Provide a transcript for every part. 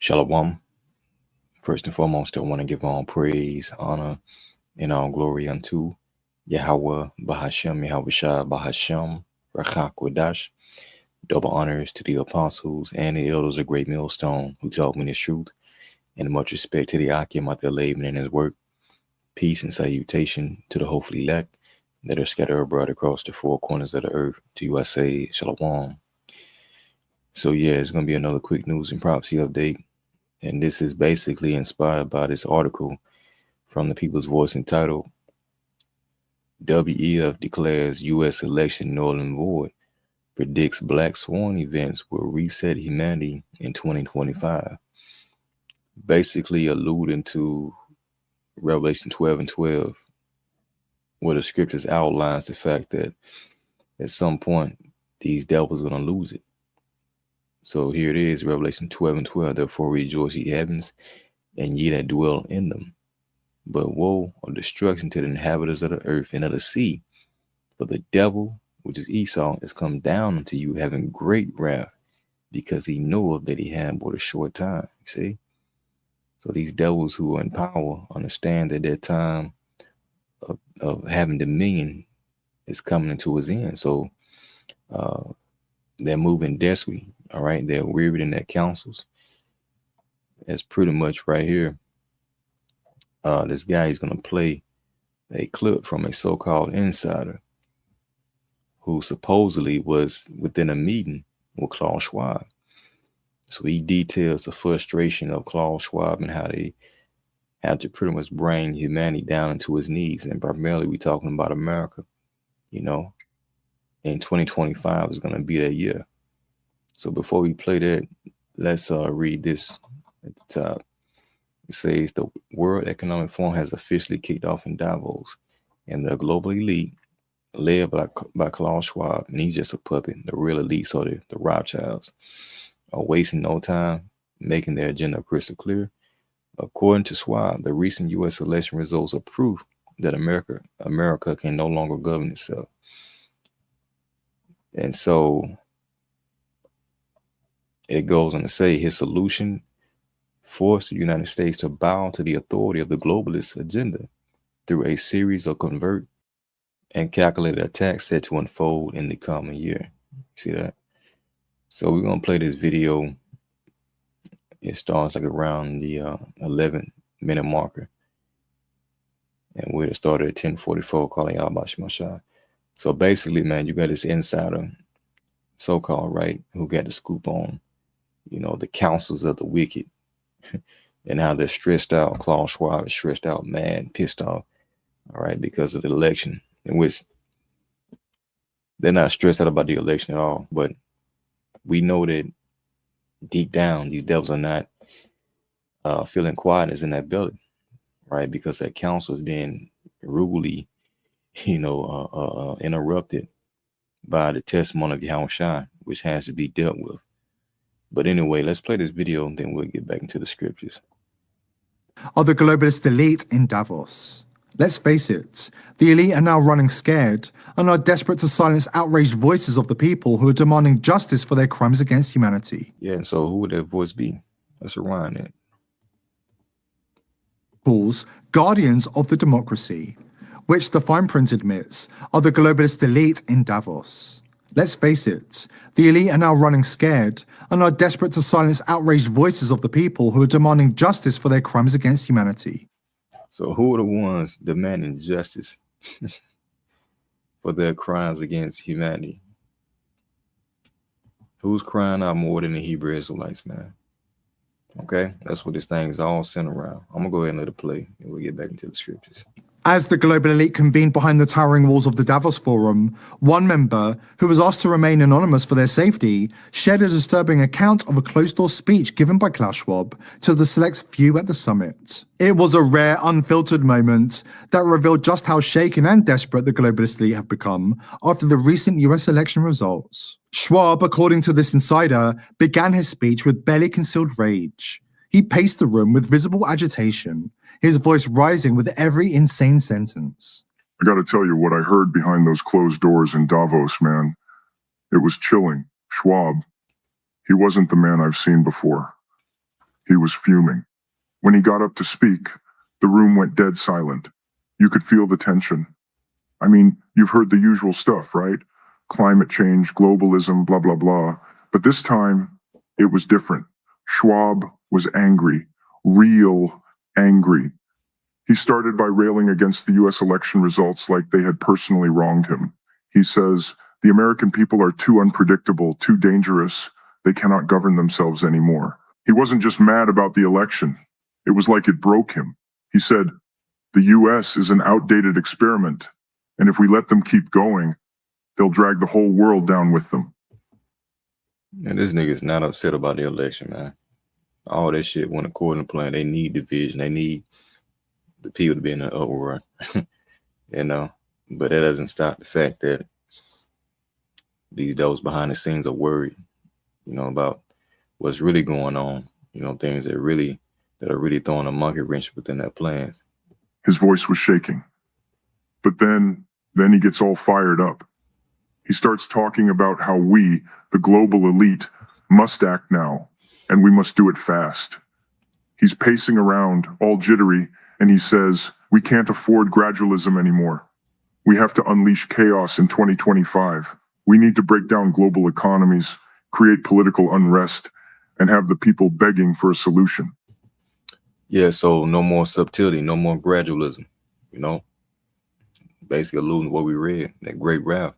Shalom. First and foremost, I want to give all praise, honor, and all glory unto Yahweh, Bahashem, Yahweh Shah, Bahashem, Rachak Wadash. Double honors to the apostles and the elders of Great Millstone who taught me this truth, and much respect to the Akim out there laboring in his work. Peace and salutation to the hopefully elect that are scattered abroad across the four corners of the earth. To you I say, Shalom. So yeah, it's going to be another quick news and prophecy update. And this is basically inspired by this article from the People's Voice entitled, WEF declares U.S. election null and void, predicts black swan events will reset humanity in 2025. Basically alluding to Revelation 12 and 12, where the scriptures outlines the fact that at some point these devils are going to lose it. So here it is, Revelation 12 and 12, therefore rejoice ye heavens, and ye that dwell in them. But woe or destruction to the inhabitants of the earth and of the sea, for the devil, which is Esau, is come down unto you, having great wrath, because he knoweth that he had but a short time. You see? So these devils who are in power understand that their time of having dominion is coming to its end. So they're moving desperately. All right, they're wearied in their counsels. That's pretty much right here. This guy is going to play a clip from a so-called insider who supposedly was within a meeting with Klaus Schwab. So he details the frustration of Klaus Schwab and how they have to pretty much bring humanity down into his knees. And primarily we're talking about America. You know, and 2025 is going to be that year. So before we play that, let's read this at the top. It says the World Economic Forum has officially kicked off in Davos, and the global elite, led by Klaus Schwab, and he's just a puppet, the real elites or the Rothschilds, are wasting no time making their agenda crystal clear. According to Schwab, the recent U.S. election results are proof that America can no longer govern itself. And so it goes on to say his solution forced the United States to bow to the authority of the globalist agenda through a series of covert and calculated attacks set to unfold in the coming year. See that? So we're going to play this video. It starts like around the 11-minute marker. And we'll start at 10:44, calling y'all about Shemashah. So basically, man, you got this insider, so-called, right, who got the scoop on, you know, the counsels of the wicked and how they're stressed out. Klaus Schwab is stressed out, mad, pissed off, all right, because of the election, in which they're not stressed out about the election at all. But we know that deep down, these devils are not feeling quietness in that belly, right, because that counsel is being rudely, interrupted by the testimony of Yahweh Shai, which has to be dealt with. But anyway, let's play this video and then we'll get back into the scriptures. Are the globalist elite in Davos? Let's face it, the elite are now running scared and are desperate to silence outraged voices of the people who are demanding justice for their crimes against humanity. Yeah, and so who would that voice be? Let's rewind it. Calls guardians of the democracy, which the fine print admits are the globalist elite in Davos. Let's face it, the elite are now running scared and are desperate to silence outraged voices of the people who are demanding justice for their crimes against humanity. So who are the ones demanding justice for their crimes against humanity? Who's crying out more than the Hebrew Israelites, man? Okay, that's what this thing is all centered around. I'm going to go ahead and let it play, and we'll get back into the scriptures. As the global elite convened behind the towering walls of the Davos Forum, one member, who was asked to remain anonymous for their safety, shared a disturbing account of a closed-door speech given by Klaus Schwab to the select few at the summit. It was a rare, unfiltered moment that revealed just how shaken and desperate the globalist elite have become after the recent US election results. Schwab, according to this insider, began his speech with barely concealed rage. He paced the room with visible agitation, his voice rising with every insane sentence. I gotta tell you what I heard behind those closed doors in Davos, man. It was chilling. Schwab, he wasn't the man I've seen before. He was fuming. When he got up to speak, the room went dead silent. You could feel the tension. I mean, you've heard the usual stuff, right? Climate change, globalism, blah, blah, blah. But this time, it was different. Schwab was angry, real angry. He started by railing against the US election results like they had personally wronged him. He says, the American people are too unpredictable, too dangerous. They cannot govern themselves anymore. He wasn't just mad about the election. It was like it broke him. He said, the US is an outdated experiment, and if we let them keep going, they'll drag the whole world down with them. And this nigga's not upset about the election, man. All that shit went according to plan. They need division. They need the people to be in an uproar, you know. But that doesn't stop the fact that those behind the scenes are worried, you know, about what's really going on. You know, things that are really throwing a monkey wrench within their plans. His voice was shaking. But then he gets all fired up. He starts talking about how we, the global elite, must act now, and we must do it fast. He's pacing around, all jittery, and he says, we can't afford gradualism anymore. We have to unleash chaos in 2025. We need to break down global economies, create political unrest, and have the people begging for a solution. Yeah, so no more subtlety, no more gradualism, you know. Basically alluding to what we read, that great wrath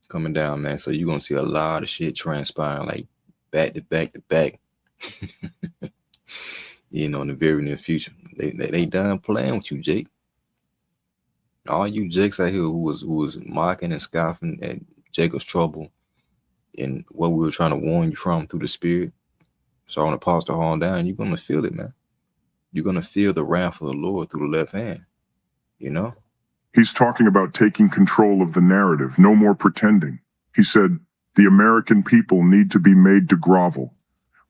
coming down, man. So you're going to see a lot of shit transpiring, like back to back to back, you know, in the very near future. They done playing with you, Jake. All you Jakes out here who was mocking and scoffing at Jacob's trouble and what we were trying to warn you from through the Spirit. So I want to pass the horn down. You're going to feel it, man. You're going to feel the wrath of the Lord through the left hand, you know? He's talking about taking control of the narrative, no more pretending. He said, the American people need to be made to grovel.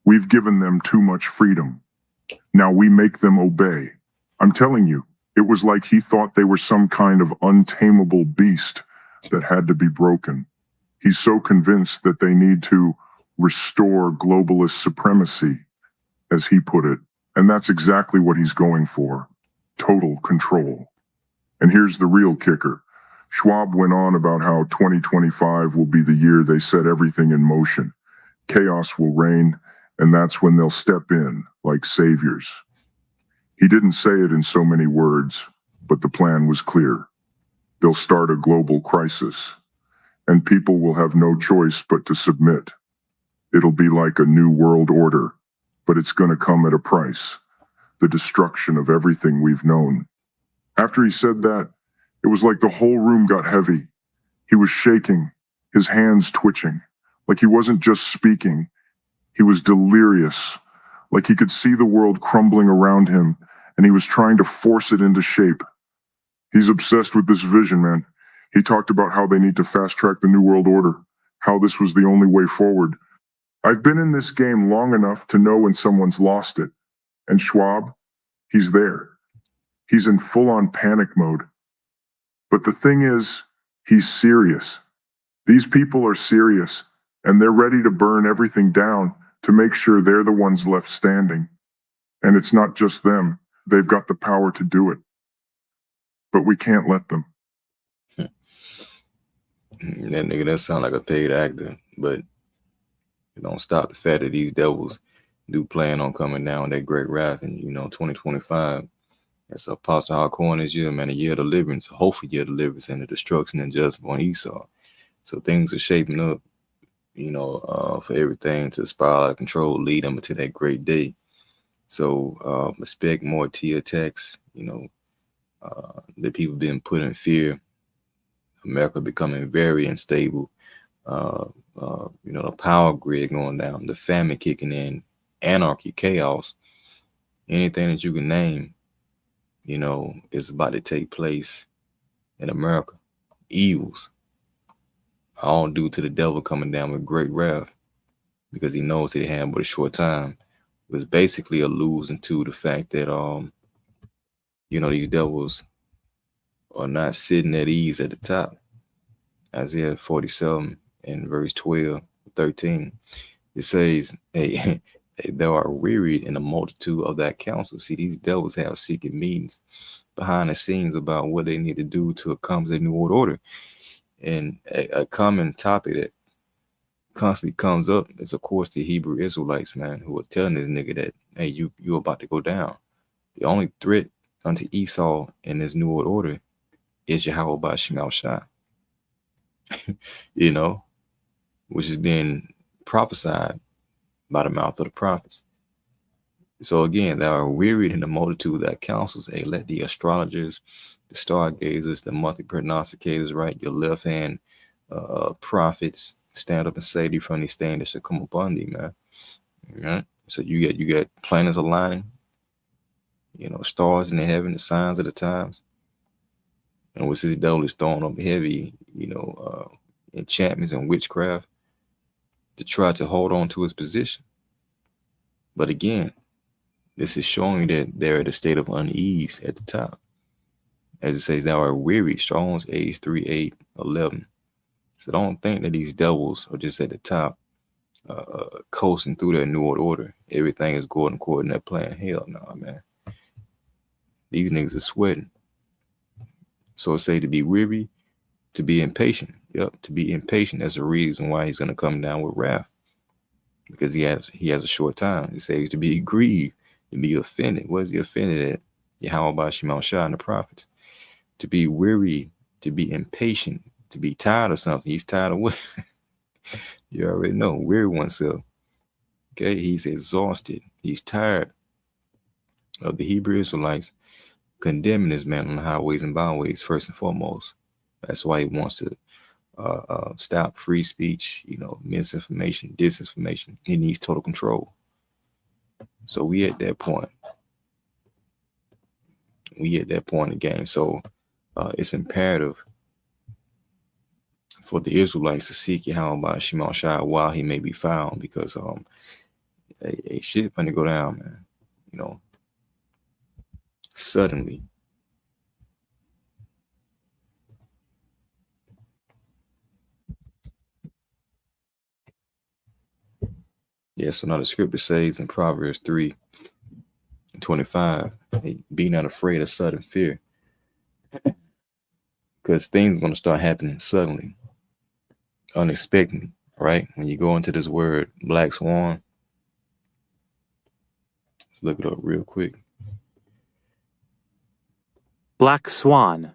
We've given them too much freedom. Now we make them obey. I'm telling you, it was like he thought they were some kind of untamable beast that had to be broken. He's so convinced that they need to restore globalist supremacy, as he put it. And that's exactly what he's going for. Total control. And here's the real kicker. Schwab went on about how 2025 will be the year they set everything in motion. Chaos will reign, and that's when they'll step in like saviors. He didn't say it in so many words, but the plan was clear. They'll start a global crisis, and people will have no choice but to submit. It'll be like a new world order, but it's going to come at a price. The destruction of everything we've known. After he said that, it was like the whole room got heavy. He was shaking, his hands twitching, like he wasn't just speaking. He was delirious, like he could see the world crumbling around him, and he was trying to force it into shape. He's obsessed with this vision, man. He talked about how they need to fast-track the New World Order, how this was the only way forward. I've been in this game long enough to know when someone's lost it. And Schwab, he's there. He's in full-on panic mode. But the thing is, he's serious. These people are serious, and they're ready to burn everything down to make sure they're the ones left standing. And it's not just them. They've got the power to do it. But we can't let them. That nigga does sound like a paid actor, but it don't stop the fact that these devils do plan on coming down that great wrath in, 2025. It's Apostle Harcourt this year, man, a year of deliverance, a hopeful year of deliverance and the destruction and judgment on Esau. So things are shaping up, for everything to spiral out of control, lead them into that great day. So expect more T attacks, the people being put in fear, America becoming very unstable, the power grid going down, the famine kicking in, anarchy, chaos, anything that you can name, is about to take place in America. Evils, all due to the devil coming down with great wrath, because he knows that he had but a short time. It was basically alluding to the fact that, these devils are not sitting at ease at the top. Isaiah 47 and verse 12, 13. It says, hey, They are wearied in the multitude of that counsel. See, these devils have secret meetings behind the scenes about what they need to do to accomplish a new world order. And a common topic that constantly comes up is, of course, the Hebrew Israelites, man, who are telling this nigga that, hey, you about to go down. The only threat unto Esau in this new world order is Yahweh by Shemal Shah, you know, which is being prophesied by the mouth of the prophets. So again, they are wearied in the multitude of that counsels. Hey, let the astrologers, the stargazers, the monthly prognosticators, right, your left hand prophets stand up and say to you from these things that shall come upon thee, man. Right? So you get planets aligning, stars in the heaven, the signs of the times. And with this devil is throwing up heavy, enchantments and witchcraft to try to hold on to his position. But again, this is showing that they're at a state of unease at the top. As it says, thou art weary, Strong's age 3:8-11. So don't think that these devils are just at the top, coasting through that new world order. Everything is going according to that plan. Hell no, man. These niggas are sweating. So it say to be weary, to be impatient. Yep, to be impatient. That's the reason why he's going to come down with wrath. Because he has a short time. It says to be grieved, to be offended. What is he offended at? Yahweh by Shemal Shah and the prophets. To be weary, to be impatient, to be tired of something. He's tired of what? You already know. Weary oneself. Okay, he's exhausted. He's tired of the Hebrew Israelites condemning this man on the highways and byways, first and foremost. That's why he wants to stop free speech, misinformation, disinformation. He needs total control. So we at that point. We at that point in the game. So it's imperative for the Israelites to seek Yahweh by Shemal Shah while he may be found, because shit gonna go down, man. Suddenly. Yeah, so now the scripture says in Proverbs 3:25, hey, be not afraid of sudden fear. Because things are going to start happening suddenly, unexpectedly, right? When you go into this word black swan, let's look it up real quick. Black swan,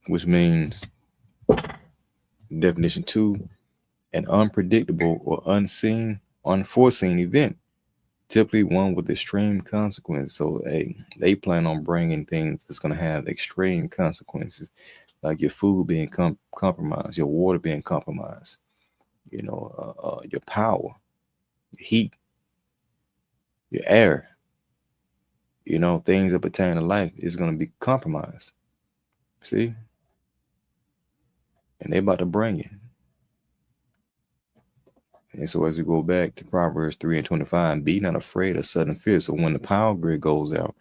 which means, definition 2, an unpredictable or unforeseen event, typically one with extreme consequences. So they plan on bringing things that's going to have extreme consequences, like your food being compromised, your water being compromised, your power, your heat, your air, things that pertain to life is going to be compromised. See? And they about to bring it. And so as we go back to Proverbs 3:25, be not afraid of sudden fear. So when the power grid goes out,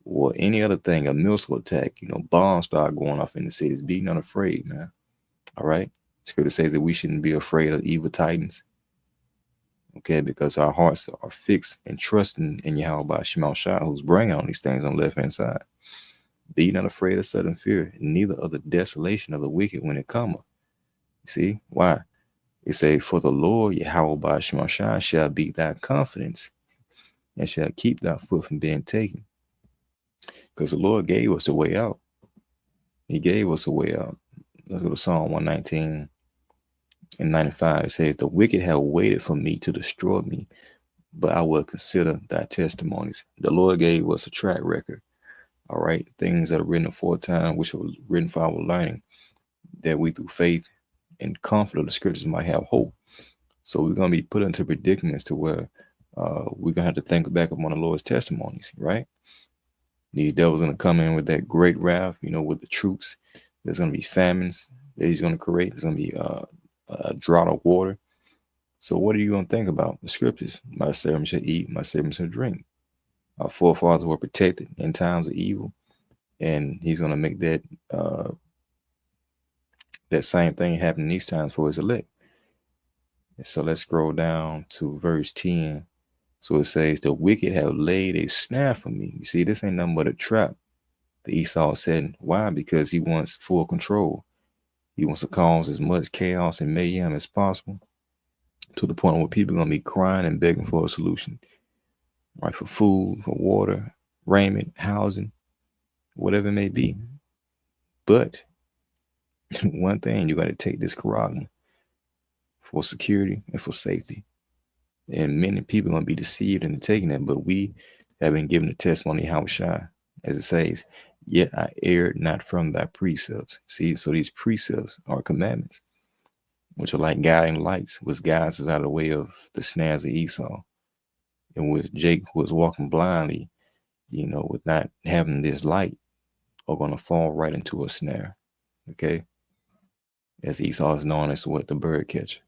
or any other thing, a missile attack, bombs start going off in the cities, be not afraid, man. All right? Scripture says that we shouldn't be afraid of evil titans. Okay, because our hearts are fixed and trusting in Yahweh by Shemal Shah, who's bringing on these things on the left-hand side. Be not afraid of sudden fear, neither of the desolation of the wicked when it cometh. See? Why? It says, for the Lord, Yahweh by Shemal Shah, shall be thy confidence, and shall keep thy foot from being taken. Because the Lord gave us a way out. He gave us a way out. Let's go to Psalm 119:95. It says, the wicked have waited for me to destroy me, but I will consider thy testimonies. The Lord gave us a track record. All right. Things that are written aforetime, which were written for our learning, that we through faith and comfort of the scriptures might have hope. So we're going to be put into predicaments to where we're going to have to think back upon the Lord's testimonies, right? These devils going to come in with that great wrath, with the troops. There's going to be famines that he's going to create. There's going to be a drought of water. So what are you going to think about? The scriptures. My servants shall eat, my servants shall drink. Our forefathers were protected in times of evil. And he's going to make that same thing happen in these times for his elect. And so let's scroll down to verse 10 So it says, the wicked have laid a snare for me. You see, this ain't nothing but a trap that Esau said. Why? Because he wants full control. He wants to cause as much chaos and mayhem as possible, to the point where people are going to be crying and begging for a solution, right? For food, for water, raiment, housing, whatever it may be. But one thing, you got to take this Quran for security and for safety. And many people are going to be deceived into taking it, but we have been given the testimony of Yahushua, as it says, yet I erred not from thy precepts. See, so these precepts are commandments, which are like guiding lights, which guides us out of the way of the snares of Esau. And with Jake, who was walking blindly, with not having this light, are going to fall right into a snare. Okay? As Esau is known as what? The bird catcher.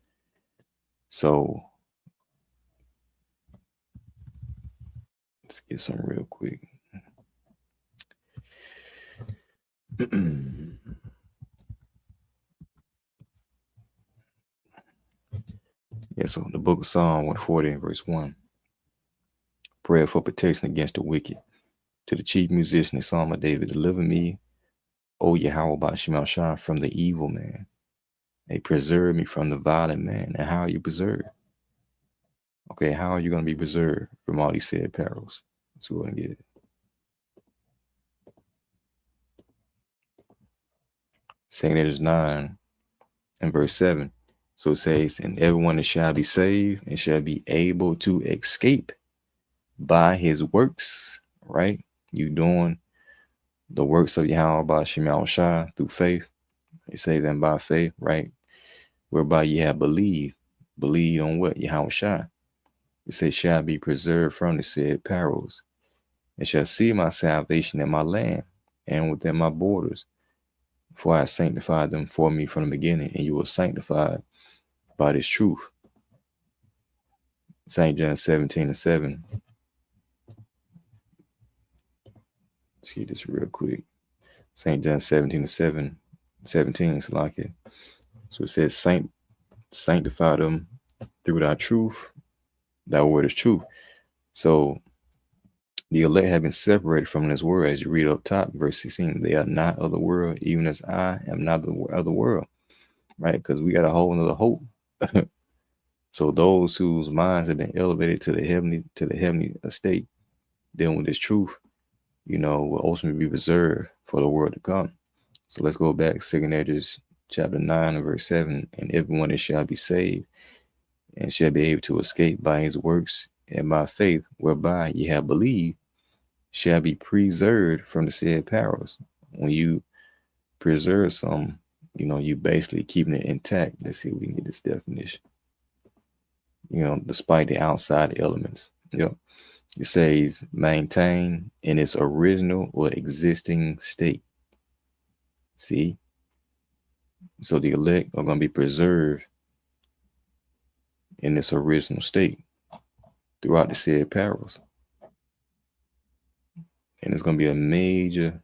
So let's get some real quick. Yeah, so the book of Psalm 140, verse 1. Prayer for protection against the wicked. To the chief musician, the Psalm of David, deliver me, O Yahweh, by Shema Shah, from the evil man. Hey, preserve me from the violent man. And how are you preserved? Okay, how are you going to be preserved from all these said perils? Let's go ahead and get it. Saying it is 9 and verse 7. So it says, and everyone that shall be saved and shall be able to escape by his works, right? You doing the works of Yahweh by Shema Shah through faith. It says, and by faith, right? Whereby ye have believed. Believe on what? Yahweh Shah. It says, shall be preserved from the said perils, and shall see my salvation in my land and within my borders. For I sanctified them for me from the beginning, and you were sanctified by this truth. St. John 17 and 7. Let's get this real quick. St. John 17 and 17, so like it. So it says, sanctify them through thy truth. Thy word is truth. So the elect have been separated from this world, as you read up top, verse 16. They are not of the world, even as I am not of the world, right? Because we got a whole nother hope. So those whose minds have been elevated to the heavenly estate, dealing with this truth, will ultimately be reserved for the world to come. So let's go back, 2 Edges chapter 9 and verse 7. And everyone that shall be saved and shall be able to escape by his works and by faith, whereby ye have believed, shall be preserved from the said perils. When you preserve some, you basically keeping it intact. Let's see if we can get this definition. Despite the outside elements. Yep. It says maintain in its original or existing state. See? So the elect are going to be preserved in its original state throughout the said perils. And it's going to be a major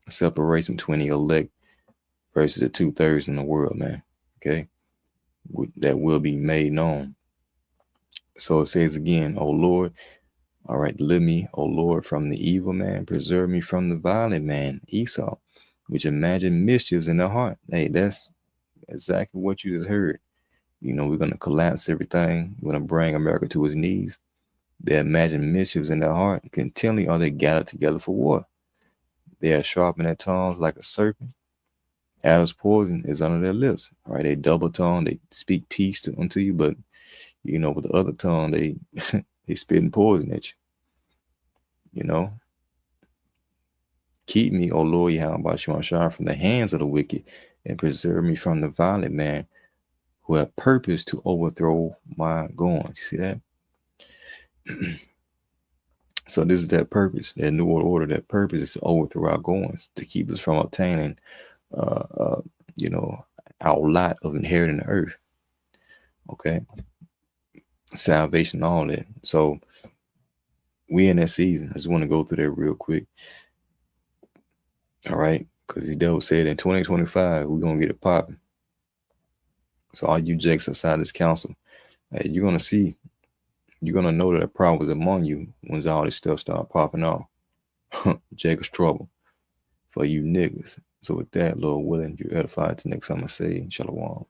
separation between the elect versus the 2/3 in the world, man. Okay? That will be made known. So it says again, O Lord, all right, deliver me, O Lord, from the evil man, preserve me from the violent man, Esau, which imagine mischiefs in their heart. Hey, that's exactly what you just heard. We're going to collapse everything. We're going to bring America to its knees. They imagine mischiefs in their heart. Continually are they gathered together for war. They are sharpened their tongues like a serpent. Adam's poison is under their lips. All right, they double tongue. They speak peace unto you, but with the other tongue, they they spitting poison at you. Keep me, O Lord, Yahweh Shah, from the hands of the wicked, and preserve me from the violent man who have purpose to overthrow my goings. You see that? So this is that purpose, that new world order. That purpose is to overthrow our goings, to keep us from obtaining our lot of inheriting the earth. Okay, salvation, all that. So we in that season. I just want to go through that real quick. All right, because the devil said in 2025 we're gonna get it popping. So all you jakes outside this council, you're gonna see You're gonna know that a problem was among you once all this stuff start popping off. Jacob's trouble for you niggas. So with that, Lord willing, you edified to next time I say, Shalom.